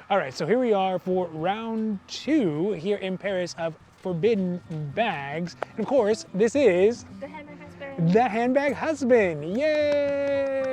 All right, so here we are for round 2 here in Paris of Forbidden Bags. And of course, this is The Handbag Husband. the Handbag Husband. Yay!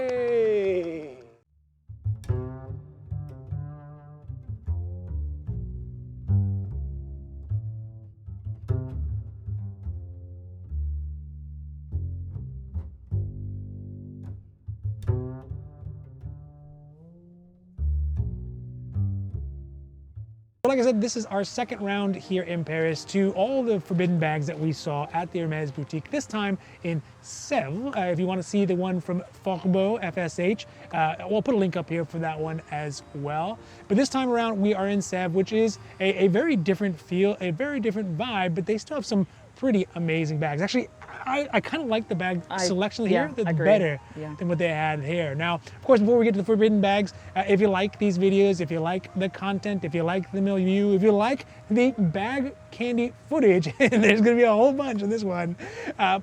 Like I said, this is our second round here in Paris to all the forbidden bags that we saw at the Hermès Boutique, this time in Sèvres. If you want to see the one from Faubourg, FSH, we'll put a link up here for that one as well. But this time around, we are in Sèvres, which is a very different feel, a very different vibe, but they still have some pretty amazing bags. Actually, I kind of like the bag selection here. That's better than what they had here. Now, of course, before we get to the forbidden bags, if you like these videos, if you like the content, if you like the milieu, if you like the bag candy footage, and there's going to be a whole bunch in this one,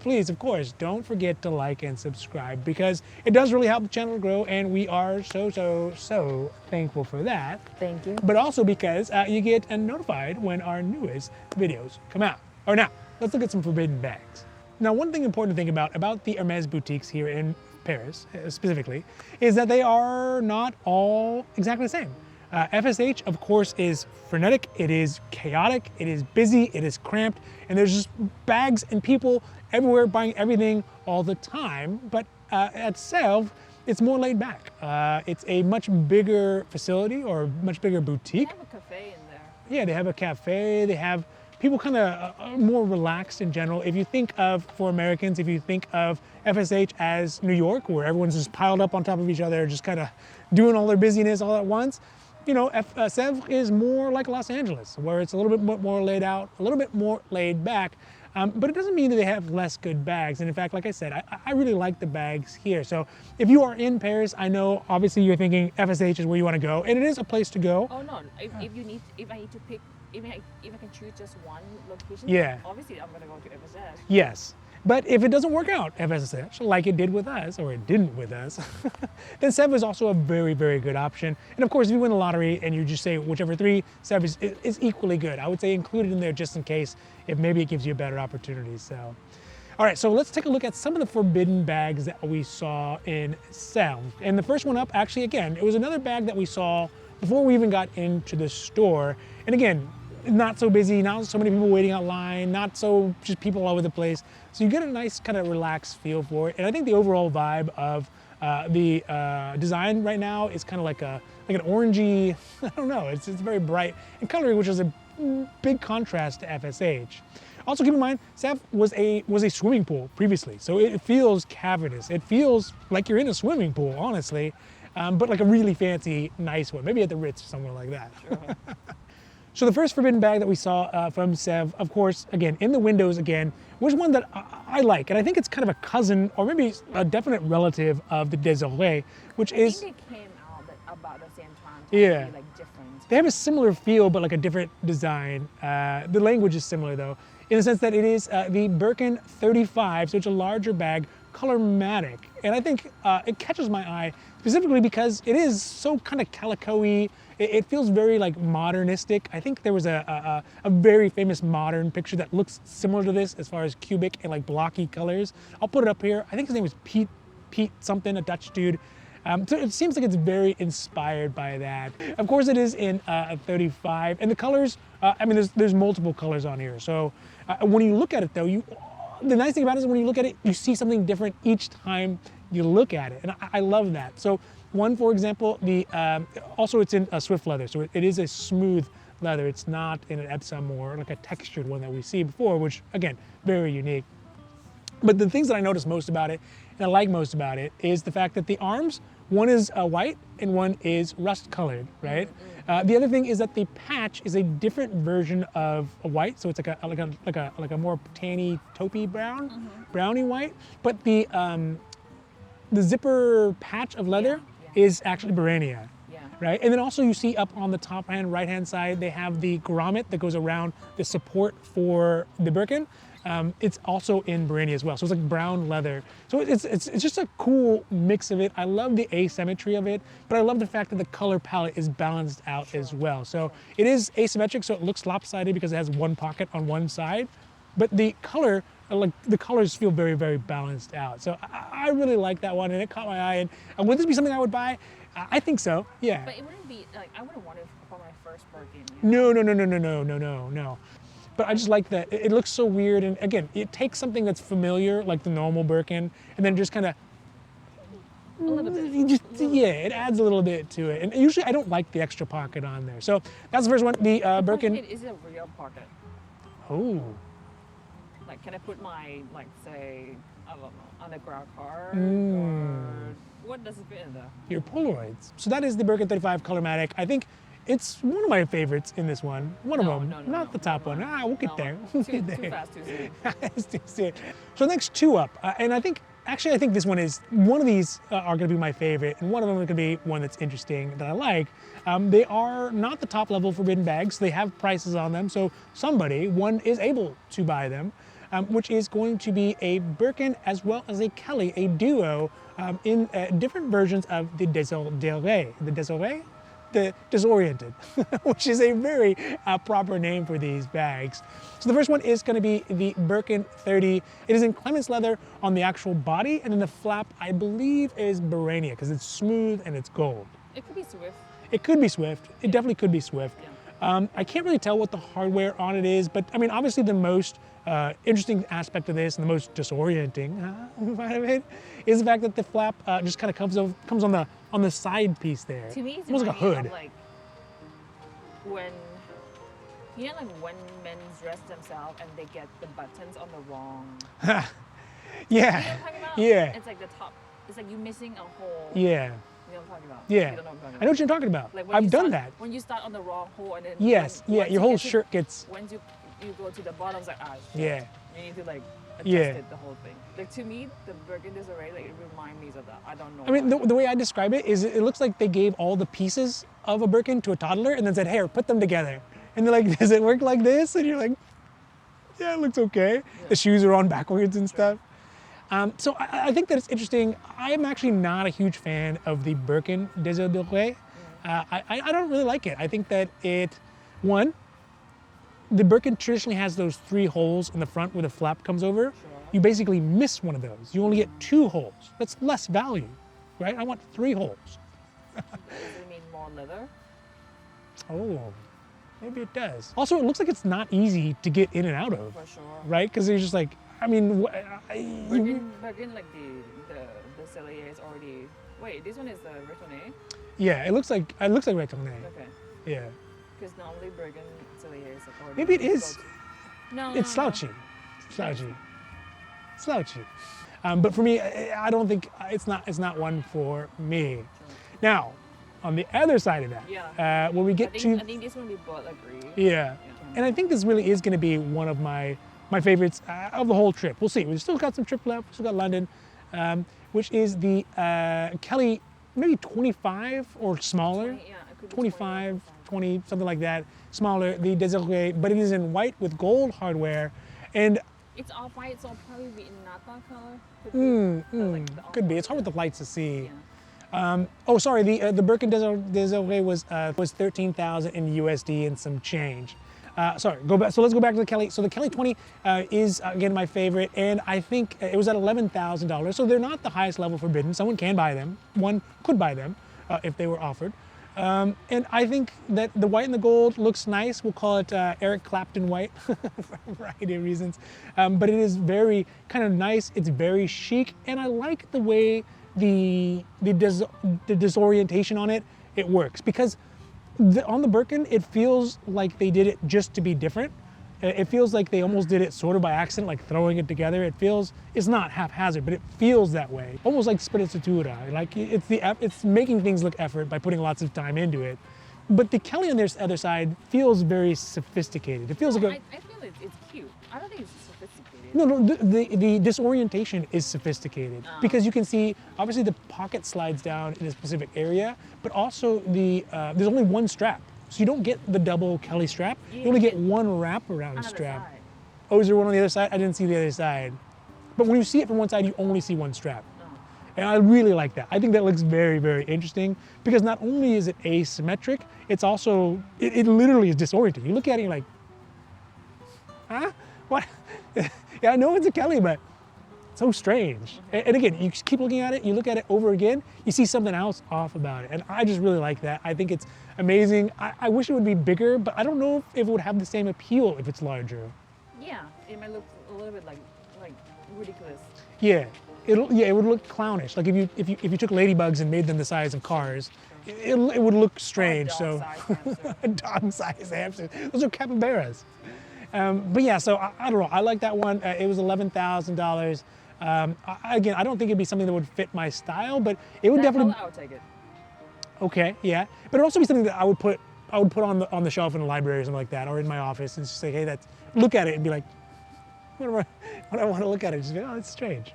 please, of course, don't forget to like and subscribe, because it does really help the channel grow, and we are so thankful for that. Thank you. But also because you get notified when our newest videos come out. Or now, let's look at some forbidden bags. Now, one thing important to think about the Hermès boutiques here in Paris, specifically, is that they are not all exactly the same. FSH, of course, is frenetic, it is chaotic, it is busy, it is cramped, and there's just bags and people everywhere buying everything all the time. But at Sèvres, it's more laid back. It's a much bigger facility, or much bigger boutique. They have a cafe in there. Yeah, they have a cafe, they have people kind of more relaxed in general. If you think of, for Americans, if you think of FSH as New York, where everyone's just piled up on top of each other, just kind of doing all their busyness all at once, you know, Sèvres is more like Los Angeles, where it's a little bit more laid out, a little bit more laid back. But it doesn't mean that they have less good bags. And in fact, like I said, I really like the bags here. So if you are in Paris, I know obviously you're thinking FSH is where you want to go, and it is a place to go. Oh no, if I need to pick, if I can choose just one location, Yeah. obviously I'm gonna go to FSH. Yes. But if it doesn't work out, FSH, like it did with us, or it didn't with us, then Sèvres is also a very good option. And of course, if you win the lottery and you just say whichever three, Sèvres is equally good. I would say include it in there just in case, if maybe it gives you a better opportunity. So, all right, so let's take a look at some of the forbidden bags that we saw in Sèvres. And the first one up, actually, again, it was another bag that we saw before we even got into the store. And again, not so busy, not so many people waiting out line, not so just people all over the place. So you get a nice kind of relaxed feel for it. And I think the overall vibe of the design right now is kind of like an orangey, I don't know, it's very bright and colory, which is a big contrast to FSH. Also keep in mind, Sèvres was a swimming pool previously, so it feels cavernous. It feels like you're in a swimming pool, honestly, but like a really fancy, nice one, maybe at the Ritz or somewhere like that. Sure. So the first forbidden bag that we saw from Sèvres, of course, again, in the windows again, was one that I like. And I think it's kind of a cousin, or maybe a definite relative of the Désolé, which is... I think they came out about the same time. Yeah. Like different. They have a similar feel, but like a different design. The language is similar though, in the sense that it is the Birkin 35, so it's a larger bag, color-matic. And I think it catches my eye specifically because it is so kind of calico-y. It feels very like modernistic. I think there was a very famous modern picture that looks similar to this as far as cubic and like blocky colors. I'll put it up here. I think his name was Pete something, a Dutch dude. So it seems like it's very inspired by that. Of course it is in a 35, and the colors, I mean there's multiple colors on here. So when you look at it though, the nice thing about it is when you look at it, you see something different each time you look at it, and I love that. So one, for example, also it's in a Swift leather, so it is a smooth leather. It's not in an Epsom or like a textured one that we see before, which again, very unique. But the things that I notice most about it, and I like most about it, is the fact that the arms, one is white and one is rust colored, right? The other thing is that the patch is a different version of a white, so it's like a more tanny, taupey brown, browny white. But the zipper patch of leather is actually Barania, right? And then also you see up on the top right-hand side, they have the grommet that goes around the support for the Birkin. It's also in Barani as well. So it's like brown leather. So it's just a cool mix of it. I love the asymmetry of it, but I love the fact that the color palette is balanced out as well. So it is asymmetric, so it looks lopsided because it has one pocket on one side, but the color, like the colors feel very, very balanced out. So I really like that one, and it caught my eye. And would this be something I would buy? I think so, yeah. But it wouldn't be like, I wouldn't want it for my first Birkin. No. But I just like that. It looks so weird, and again, it takes something that's familiar, like the normal Birkin, and then just kind of, A little bit. it adds a little bit to it. And usually I don't like the extra pocket on there. So that's the first one, the Birkin. Is it a real pocket? Oh. Like, can I put my, like, say, I don't know, underground card? Mm. Or what does it fit in there? Your Polaroids. So that is the Birkin 35 Colormatic. I think it's one of my favorites in this one. One of them, not the top one. We'll get there. We'll get there. Too fast, too soon. It's too soon. So the next two up, and I think this one is, one of these are going to be my favorite, and one of them is going to be one that's interesting that I like. They are not the top level forbidden bags. They have prices on them, so one is able to buy them, which is going to be a Birkin as well as a Kelly, a duo in different versions of the the Disoriented, which is a very proper name for these bags. So the first one is going to be the Birkin 30. It is in Clemens leather on the actual body, and then the flap, I believe, is Barani because it's smooth and it's gold. It could be Swift. It could be Swift. It definitely could be Swift. Yeah. I can't really tell what the hardware on it is, but I mean, obviously the most interesting aspect of this and the most disorienting part of it is the fact that the flap just kind of comes on the side piece there. To me, it's almost like a hood. of, like, when, you know, like when men dress themselves and they get the buttons on the wrong. Yeah. You know what I'm talking about? Yeah. It's like the top. It's like you missing a hole. Yeah. You know what I'm talking about? Yeah. You don't know what I'm talking about. I know what you're talking about. Like when I've you done start- that. When you start on the wrong hole and then. Yes. when- Yeah. once Your you whole get to- shirt gets. Once you go to the bottom, it's like, Yeah. You need to like adjust Yeah. it, the whole thing. Like to me, the Birkin Disarray, like it reminds me of that. I don't know. I mean, why. the way I describe it is it looks like they gave all the pieces of a Birkin to a toddler and then said, "Here, put them together." And they're like, "Does it work like this?" And you're like, "Yeah, it looks okay." Yeah. The shoes are on backwards and stuff. So I think that it's interesting. I am actually not a huge fan of the Birkin Disarray. I don't really like it. I think that the Birkin traditionally has those 3 holes in the front where the flap comes over. Sure. You basically miss one of those. You only get 2 holes. That's less value, right? I want 3 holes. Does it mean more leather? Oh, maybe it does. Also, it looks like it's not easy to get in and out of, For sure. right? Because you're just like, I mean, Birkin, like the Cellier is already. Wait, this one is the Retourné? yeah, it looks like Retourné. Okay. Yeah, Because normally Birkin Cellier is like already. maybe it is. No. It's slouchy. Slouchy. But for me, I don't think it's not one for me. Now, on the other side of that, Yeah. when we get I to think this one we both agree. yeah, and I think this really is going to be one of my favorites of the whole trip. We'll see. We've still got some trip left. We've still got London, which is the Kelly, maybe 25 or smaller. 20, yeah, it could be 25, 20, something like that. Smaller, the Desiree, but it is in white with gold hardware. And It's off-white, so it'll probably be in Napa color. could be. It's hard with the lights to see. Yeah. Sorry, the Birkin Desiree was 13,000 in USD and some change. Sorry, go back. So let's go back to the Kelly. So the Kelly 20 is again my favorite, and I think it was at $11,000. So they're not the highest level forbidden. Someone can buy them. One could buy them if they were offered. And I think that the white and the gold looks nice. We'll call it Eric Clapton white for a variety of reasons. But it is very kind of nice. It's very chic, and I like the way the disorientation on it works, because on the Birkin, it feels like they did it just to be different. It feels like they almost did it sort of by accident, like throwing it together. It's not haphazard, but it feels that way. Almost like sprezzatura. Like it's making things look effort by putting lots of time into it. But the Kelly on their other side feels very sophisticated. It feels like I feel it's cute. I don't think it's sophisticated. No, the disorientation is sophisticated because you can see, obviously the pocket slides down in a specific area, but also there's only one strap. So you don't get the double Kelly strap. You only get one wrap around On the strap. side. oh, is there one on the other side? I didn't see the other side. But when you see it from one side, you only see one strap. And I really like that. I think that looks very, very interesting because not only is it asymmetric, it's also, it literally is disorienting. You look at it, you're like, huh? What? Yeah, I know it's a Kelly, but it's so strange. And again, you just keep looking at it, you look at it over again, you see something else off about it. And I just really like that. I think it's amazing. I wish it would be bigger, but I don't know if it would have the same appeal if it's larger. Yeah, it might look a little bit like ridiculous. Yeah. It would look clownish. Like if you took ladybugs and made them the size of cars, it would look strange. So a dog-sized hamster. Those are capybaras. But yeah, so I don't know. I like that one. It was $11,000. Again, I don't think it'd be something that would fit my style, but it would definitely. I would take it. Okay, yeah, but it'd also be something that I would put on the shelf in the library or something like that, or in my office, and just say, hey, look at it and be like, when I want to look at it, just be, oh, it's strange.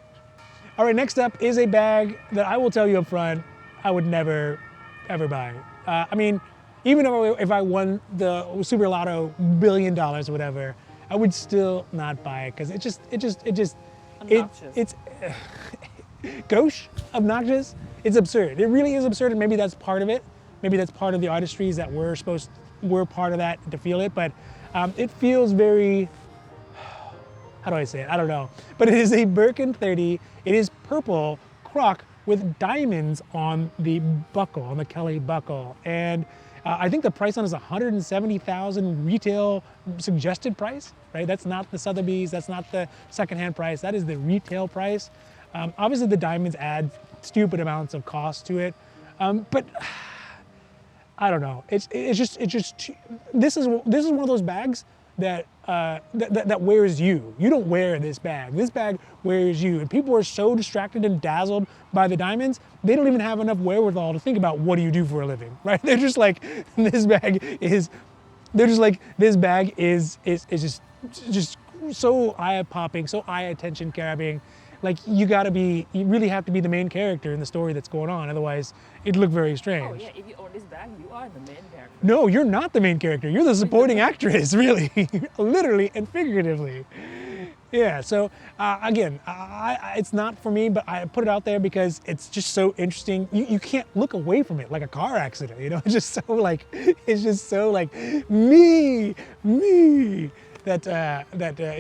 All right, next up is a bag that I will tell you up front, I would never, ever buy. I mean, even if I won the Super Lotto $1 billion or whatever, I would still not buy it because it's gauche, obnoxious. It's absurd. It really is absurd, and maybe that's part of it. Maybe that's part of the artistries that we're part of that to feel it. But it feels very. How do I say it? I don't know. But it is a Birkin 30. It is purple croc with diamonds on the buckle, on the Kelly buckle. And I think the price on it is $170,000 retail suggested price, right? That's not the Sotheby's, that's not the secondhand price, that is the retail price. Obviously the diamonds add stupid amounts of cost to it. But I don't know. It's just this is one of those bags that wears you. You don't wear this bag. This bag wears you. And people are so distracted and dazzled by the diamonds, they don't even have enough wherewithal to think about what do you do for a living, right? They're just like, this bag is just so eye-popping, so eye-attention grabbing. Like you really have to be the main character in the story that's going on. Otherwise, it'd look very strange. Oh yeah, if you own this bag, you are the main character. No, you're not the main character. You're the supporting actress, really, literally and figuratively. Yeah. So again, it's not for me, but I put it out there because it's just so interesting. You can't look away from it like a car accident. You know, it's just so like me. That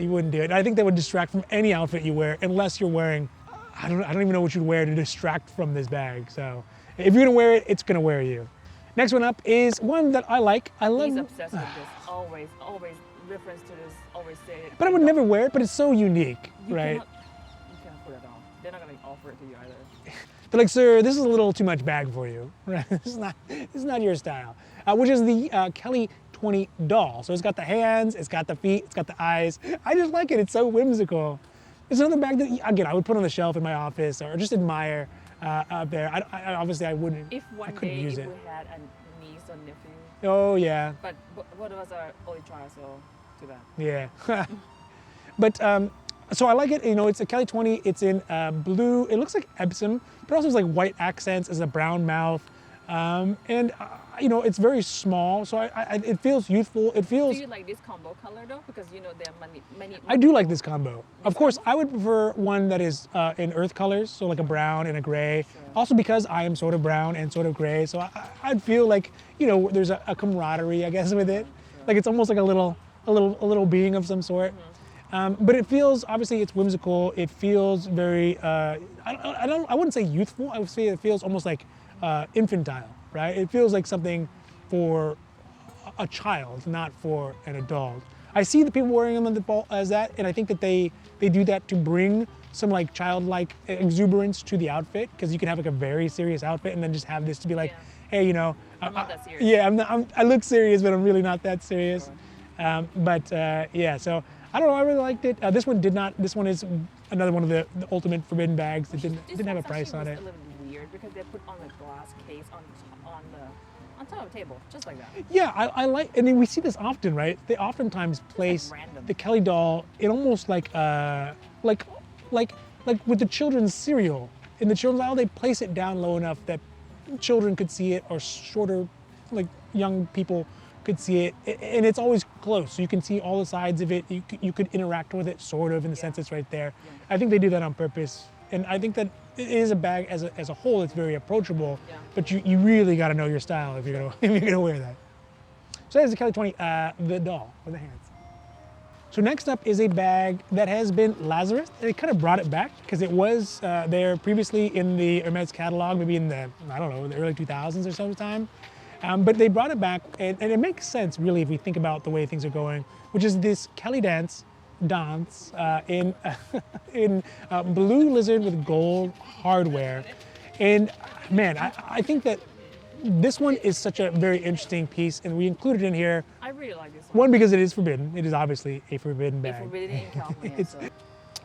you wouldn't do it. And I think that would distract from any outfit you wear, unless you're wearing, I don't even know what you'd wear to distract from this bag. So if you're gonna wear it, it's gonna wear you. Next one up is one that I like. I love. He's obsessed with this. Always reference to this. Always say it. But I would never wear it. But it's so unique, right? You cannot put it on. They're not gonna offer it to you either. They're like, sir, this is a little too much bag for you. Right? This is not your style. Which is the Kelly 20 doll. So it's got the hands, it's got the feet, it's got the eyes. I just like it. It's so whimsical. It's another bag that, again, I would put on the shelf in my office or just admire out there. Obviously, I wouldn't. If one day we had a niece or nephew. Oh yeah. But one of us are only child, so too bad. Yeah. But so I like it. You know, it's a Kelly 20. It's in blue. It looks like Epsom, but also has like white accents. It's a brown mouth. And you know, it's very small, so it feels youthful. It feels. Do you like this combo color though? Because you know there are many. I do like this combo. Of course, I would prefer one that is in earth colors, so like a brown and a gray. Sure. Also because I am sort of brown and sort of gray, so I'd feel like, you know, there's a camaraderie, I guess, with it. Sure. Like it's almost like a little being of some sort. Mm-hmm. But it feels, obviously, it's whimsical. It feels very. I wouldn't say youthful. I would say it feels almost like infantile. Right? It feels like something for a child, not for an adult. I see the people wearing them as that, and I think that they do that to bring some like childlike exuberance to the outfit, because you can have like a very serious outfit and then just have this to be like, hey, you know, I'm not that serious. Yeah, I look serious, but I'm really not that serious. Sure. Yeah, so I don't know. I really liked it. This one did not. This one is another one of the ultimate forbidden bags. It didn't have a price on it. A little weird because they put on a glass case on top of the table, just like that. Yeah, I like, and we see this often, right? They oftentimes place the Kelly doll in almost like with the children's cereal. In the children's aisle, they place it down low enough that children could see it, or shorter, like young people could see it, and it's always close, so you can see all the sides of it. You could interact with it, sort of, in the sense it's right there. I think they do that on purpose, and I think that it is a bag as a whole. It's very approachable, but you really got to know your style if you're gonna if you're gonna wear that. So that's the Kelly 20, the doll with the hands. So next up is a bag that has been Lazarus. They kind of brought it back because it was there previously in the Hermès catalog, maybe in the, I don't know, the early 2000s or sometime. But they brought it back, and it makes sense, really, if we think about the way things are going, which is this Kelly dance in blue lizard with gold hardware. And man, I think that this one is such a very interesting piece, and we included it in here. I really like this one. One, because it is forbidden. It is obviously a forbidden bag. It's forbidden in California.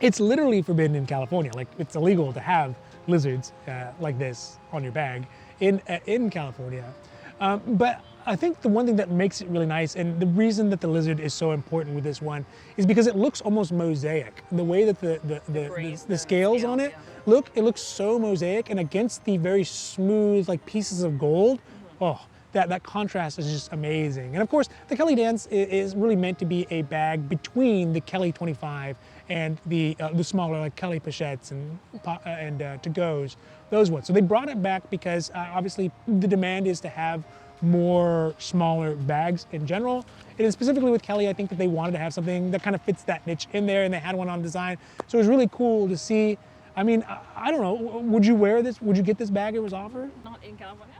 It's literally forbidden in California. Like, it's illegal to have lizards like this on your bag in California. But I think the one thing that makes it really nice, and the reason that the lizard is so important with this one, is because it looks almost mosaic. The way that the scales on it it looks so mosaic, and against the very smooth like pieces of gold, oh, that contrast is just amazing. And of course, the Kelly Dance is really meant to be a bag between the Kelly 25 and the smaller like Kelly Pochettes and to-goes, those ones. So they brought it back because obviously the demand is to have more smaller bags in general. And specifically with Kelly, I think that they wanted to have something that kind of fits that niche in there, and they had one on design. So it was really cool to see. I mean, I don't know, would you wear this? Would you get this bag if it was offered? Not in California.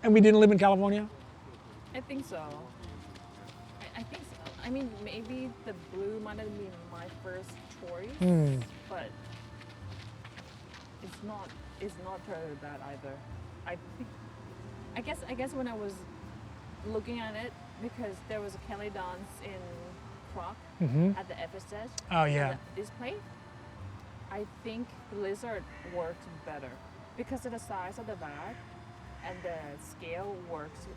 And we didn't live in California? I think so. I think so. I mean, maybe the blue might have been my first choice, but it's not totally bad either. I guess when I was looking at it, because there was a Kelly dance in Croc at the FSS. Oh yeah. Display. I think the lizard works better because of the size of the bag, and the scale works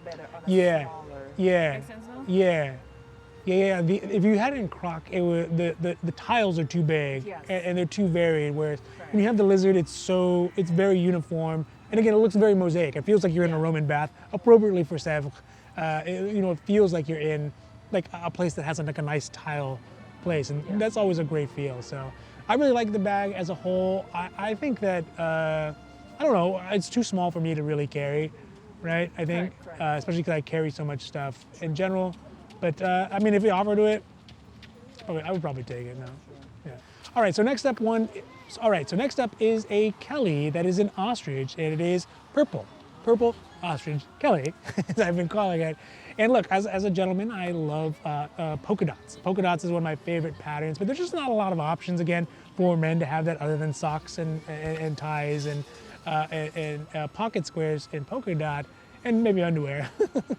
better on a smaller. Yeah. Makes sense now? Yeah. Yeah. If you had it in Croc, it would the tiles are too big and they're too varied. Whereas when you have the lizard, it's very uniform, and again, it looks very mosaic. It feels like you're in a Roman bath, appropriately for Sèvres. It feels like you're in like a place that has like a nice tile place, and that's always a great feel. So I really like the bag as a whole. I think that I don't know, it's too small for me to really carry, right? I think, especially because I carry so much stuff in general. But I mean, if you offer to it, I would probably take it now. Yeah. All right. So next up is a Kelly that is an ostrich, and it is purple ostrich Kelly, as I've been calling it. And look, as a gentleman, I love polka dots. Polka dots is one of my favorite patterns, but there's just not a lot of options, again, for men to have that other than socks and ties and pocket squares in polka dot, and maybe underwear.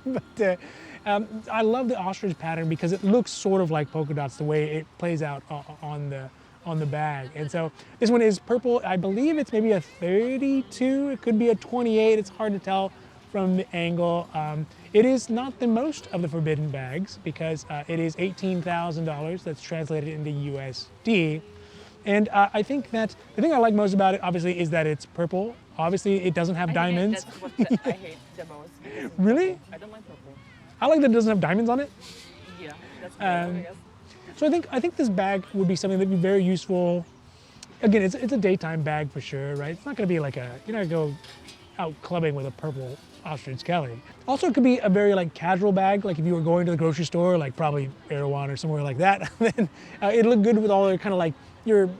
But I love the ostrich pattern because it looks sort of like polka dots, the way it plays out on the bag. And so this one is purple. I believe it's maybe a 32. It could be a 28. It's hard to tell from the angle. It is not the most of the forbidden bags because it is $18,000. That's translated into USD. And I think that the thing I like most about it, obviously, is that it's purple. Obviously, it doesn't have diamonds. That's what I hate the most. Really? I don't like purple. I like that it doesn't have diamonds on it. Yeah, that's good, I guess. So I think this bag would be something that would be very useful. Again, it's a daytime bag for sure, right? It's not going to be like you're not going to go out clubbing with a purple ostrich Kelly. Also, it could be a very like casual bag, like if you were going to the grocery store, like probably Erewhon or somewhere like that. Then it'd look good with all the kind of like your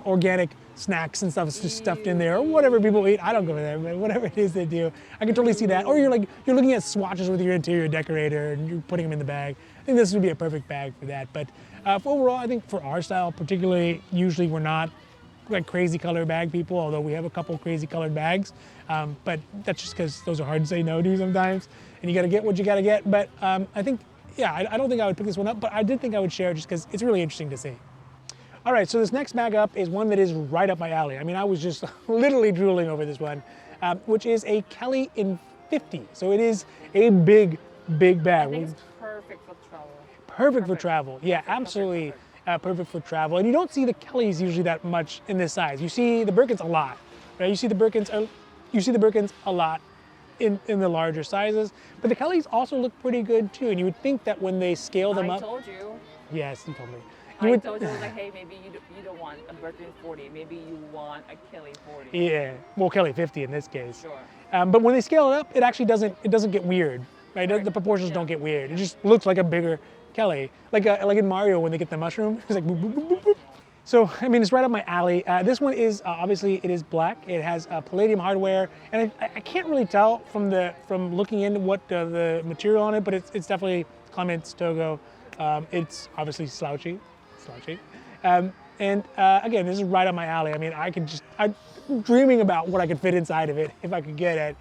organic snacks and stuff just stuffed in there, or whatever people eat. I don't go there, but whatever it is they do, I can totally see that. Or you're looking at swatches with your interior decorator and you're putting them in the bag. I think this would be a perfect bag for that. But for overall, I think for our style, particularly, usually we're not like crazy color bag people, although we have a couple crazy colored bags. But that's just because those are hard to say no to sometimes, and you got to get what you got to get. But I think, I don't think I would pick this one up, but I did think I would share it just because it's really interesting to see. All right, so this next bag up is one that is right up my alley. I mean, I was just literally drooling over this one, which is a Kelly in 50. So it is a big bag. I think it's perfect for travel. Perfect for travel. Yeah, absolutely perfect for travel. And you don't see the Kellys usually that much in this size. You see the Birkins a lot, right? You see the Birkins a lot. in the larger sizes. But the Kellys also look pretty good too. And you would think that when they scale them up. I told you. Yes, you told me. I told you, like, hey, maybe you don't want a Birkin 40. Maybe you want a Kelly 40. Yeah, well, Kelly 50 in this case. Sure. But when they scale it up, it actually doesn't get weird, right? The proportions don't get weird. It just looks like a bigger Kelly, like in Mario when they get the mushroom. It's like boop, boop, boop, boop, boop. So I mean, it's right up my alley. This one is obviously it is black. It has palladium hardware, and I can't really tell from looking into what the material on it, but it's definitely Clements Togo. It's obviously slouchy. And again, this is right up my alley. I mean, I'm dreaming about what I could fit inside of it if I could get it.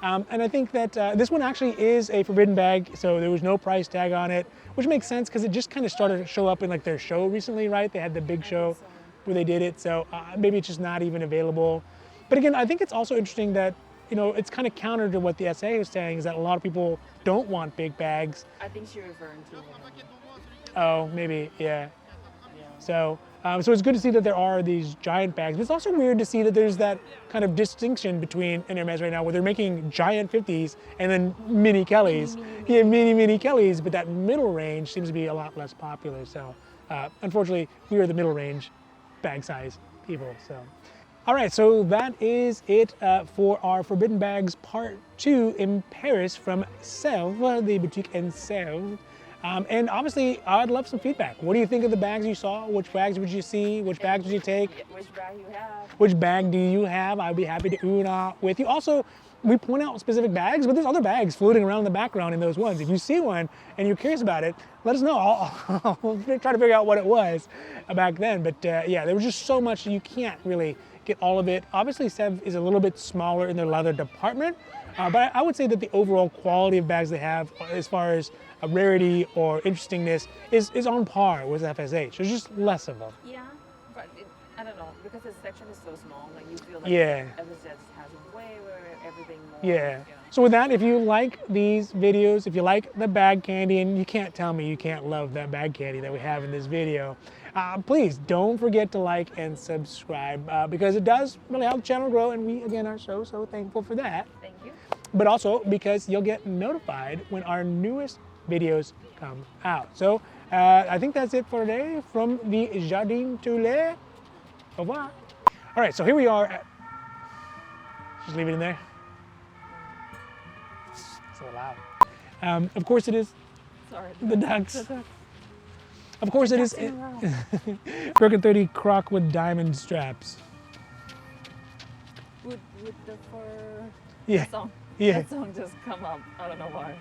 And I think that this one actually is a forbidden bag, so there was no price tag on it, which makes sense because it just kind of started to show up in like their show recently, right? They had the big show where they did it, so maybe it's just not even available. But again, I think it's also interesting that, you know, it's kind of counter to what the SA is saying, is that a lot of people don't want big bags. I think she's referring to. Oh, maybe, yeah. So it's good to see that there are these giant bags. But it's also weird to see that there's that kind of distinction between Hermes right now, where they're making giant 50s and then mini Kellys. Yeah, mini Kellys, but that middle range seems to be a lot less popular. So unfortunately, we are the middle range bag size people. So, all right, so that is it for our Forbidden Bags Part 2 in Paris from Sèvres, the boutique in Sèvres. And obviously, I'd love some feedback. What do you think of the bags you saw? Which bags would you see? Which bags would you take? Which bag you have? Which bag do you have? I'd be happy to ooh and ah with you. Also, we point out specific bags, but there's other bags floating around in the background in those ones. If you see one and you're curious about it, let us know. I'll try to figure out what it was back then. But yeah, there was just so much you can't really get all of it. Obviously, Sèvres is a little bit smaller in their leather department, but I would say that the overall quality of bags they have, as far as rarity or interestingness, is on par with FSH. There's just less of them. Yeah, but I don't know, because the section is so small, like you feel like FSH has way everything more. Yeah. So with that, if you like these videos, if you like the bag candy, and you can't tell me you can't love that bag candy that we have in this video, please don't forget to like and subscribe because it does really help the channel grow, and we again are so thankful for that. Thank you. But also because you'll get notified when our newest videos come out. So I think that's it for today from the Jardin Toulet. Au revoir. All right, so here we are. Just leave it in there. So loud. Of course it is. Sorry. The ducks. Of course it is. Birkin 30 croc with diamond straps. With the fur. Yeah. That song. Yeah. That song just come up. I don't know why.